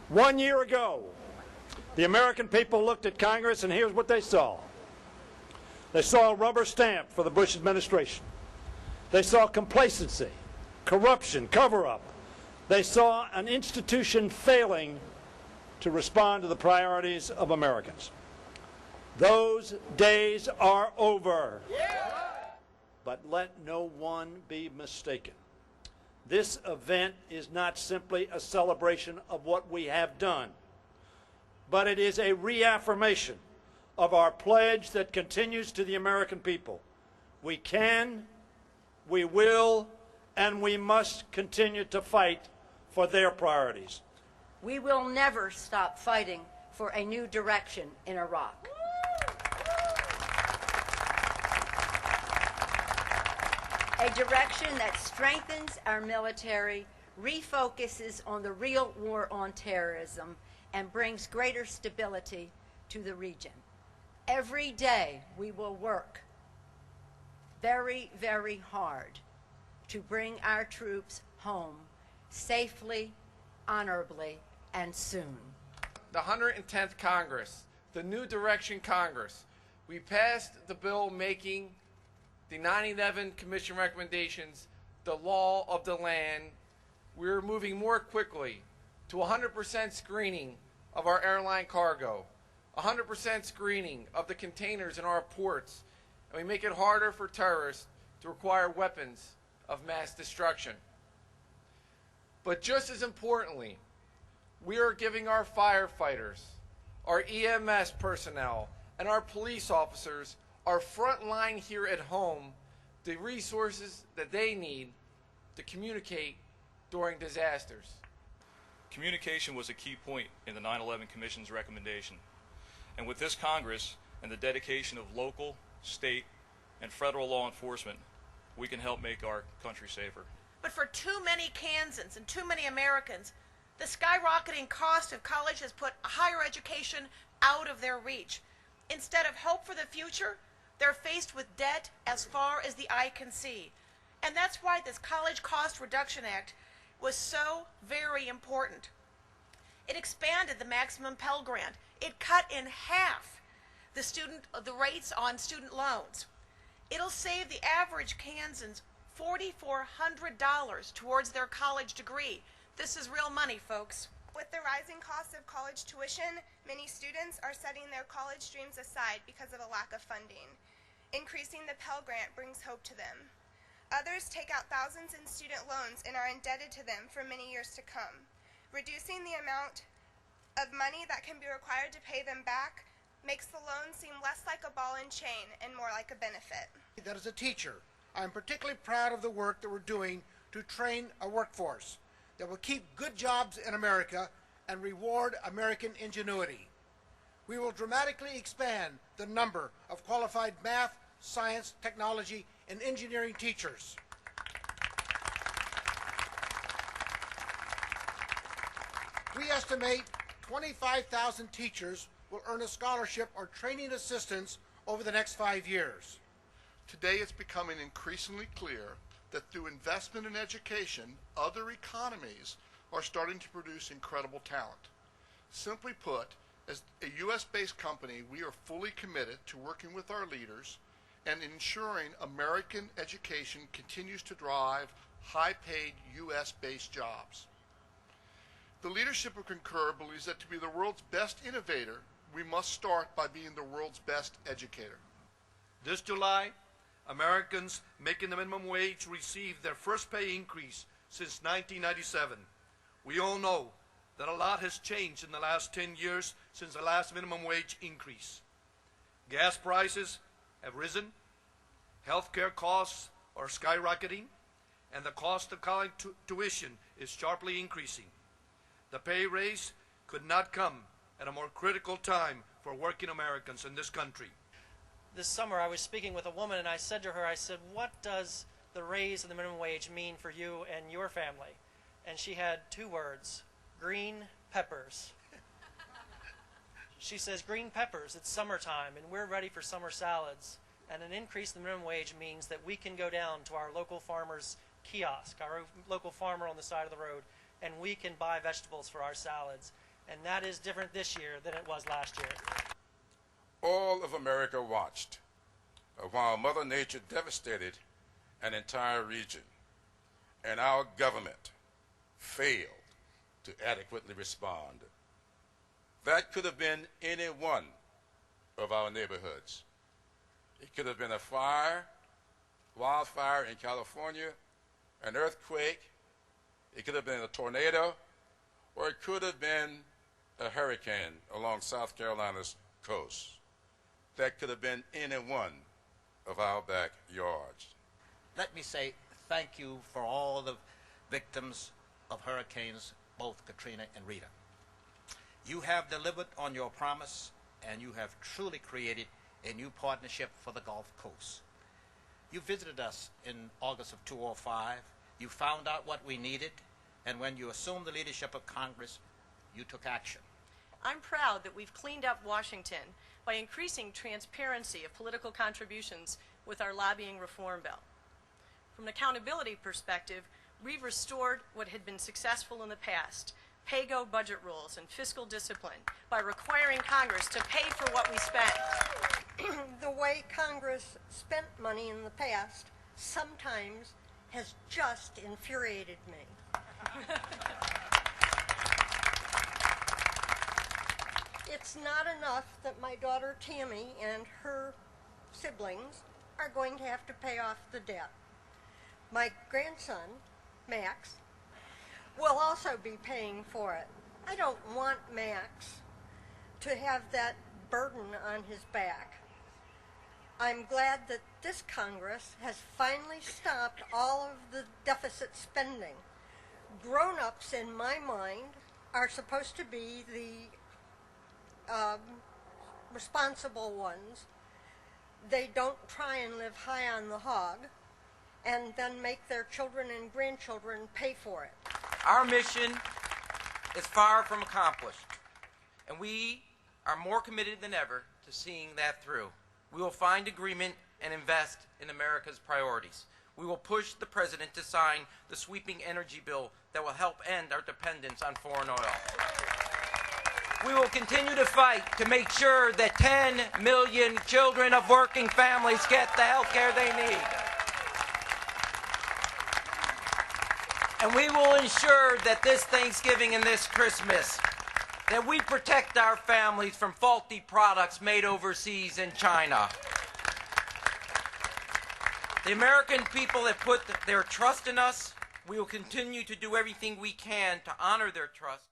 1 year ago, the American people looked at Congress and here's what they saw. They saw a rubber stamp for the Bush administration. They saw complacency, corruption, cover-up. They saw an institution failing to respond to the priorities of Americans. Those days are over. But let no one be mistaken. This event is not simply a celebration of what we have done, but it is a reaffirmation of our pledge that continues to the American people. We can, we will, and we must continue to fight for their priorities. We will never stop fighting for a new direction in Iraq. A direction that strengthens our military, refocuses on the real war on terrorism, and brings greater stability to the region. Every day we will work very, very hard to bring our troops home safely, honorably, and soon. The 110th Congress, the New Direction Congress, we passed the bill making the 9/11 Commission recommendations the law of the land. We're moving more quickly to 100% screening of our airline cargo, 100% screening of the containers in our ports, and we make it harder for terrorists to acquire weapons of mass destruction. But just as importantly, we are giving our firefighters, our EMS personnel, and our police officers, our front line here at home, the resources that they need to communicate during disasters. Communication was a key point in the 9/11 Commission's recommendation. And with this Congress and the dedication of local, state, and federal law enforcement, we can help make our country safer. But for too many Kansans and too many Americans, the skyrocketing cost of college has put higher education out of their reach. Instead of hope for the future, they're faced with debt as far as the eye can see. And that's why this College Cost Reduction Act was so very important. It expanded the maximum Pell Grant. It cut in half the rates on student loans. It'll save the average Kansan's $4,400 towards their college degree. This is real money, folks. With the rising cost of college tuition, many students are setting their college dreams aside because of a lack of funding. Increasing the Pell Grant brings hope to them. Others take out thousands in student loans and are indebted to them for many years to come. Reducing the amount of money that can be required to pay them back makes the loan seem less like a ball and chain and more like a benefit. That as a teacher, I'm particularly proud of the work that we're doing to train a workforce that will keep good jobs in America and reward American ingenuity. We will dramatically expand the number of qualified math, science, technology, and engineering teachers. We estimate 25,000 teachers will earn a scholarship or training assistance over the next 5 years. Today it's becoming increasingly clear that through investment in education, other economies are starting to produce incredible talent. Simply put, as a U.S.-based company, we are fully committed to working with our leaders and ensuring American education continues to drive high-paid U.S.-based jobs. The leadership of Concur believes that to be the world's best innovator, we must start by being the world's best educator. This July, Americans making the minimum wage received their first pay increase since 1997. We all know that a lot has changed in the last 10 years since the last minimum wage increase. Gas prices have risen, healthcare costs are skyrocketing, and the cost of college tuition is sharply increasing. The pay raise could not come at a more critical time for working Americans in this country. This summer I was speaking with a woman and I said to her, what does the raise in the minimum wage mean for you and your family? And she had 2 words, green peppers. She says, green peppers, it's summertime and we're ready for summer salads. And an increase in the minimum wage means that we can go down to our local farmer's kiosk, our local farmer on the side of the road, and we can buy vegetables for our salads. and that is different this year than it was last year. All of America watched while Mother Nature devastated an entire region, and our government failed to adequately respond. That could have been any one of our neighborhoods. It could have been a fire, wildfire in California, an earthquake, it could have been a tornado, or it could have been a hurricane along South Carolina's coast. That could have been any one of our backyards. Let me say thank you for all the victims of hurricanes, both Katrina and Rita. You have delivered on your promise, and you have truly created a new partnership for the Gulf Coast. You visited us in August of 2005. You found out what we needed, and when you assumed the leadership of Congress, you took action. I'm proud that we've cleaned up Washington by increasing transparency of political contributions with our lobbying reform bill. From an accountability perspective, we've restored what had been successful in the past, pay-go budget rules and fiscal discipline, by requiring Congress to pay for what we spent. The way Congress spent money in the past sometimes has just infuriated me. It's not enough that my daughter Tammy and her siblings are going to have to pay off the debt. My grandson, Max, will also be paying for it. I don't want Max to have that burden on his back. I'm glad that this Congress has finally stopped all of the deficit spending. Grown-ups, in my mind, are supposed to be the responsible ones. They don't try and live high on the hog and then make their children and grandchildren pay for it. Our mission is far from accomplished, and we are more committed than ever to seeing that through. We will find agreement and invest in America's priorities. We will push the President to sign the sweeping energy bill that will help end our dependence on foreign oil. We will continue to fight to make sure that 10 million children of working families get the health care they need. And we will ensure that this Thanksgiving and this Christmas, that we protect our families from faulty products made overseas in China. The American people have put their trust in us. We will continue to do everything we can to honor their trust.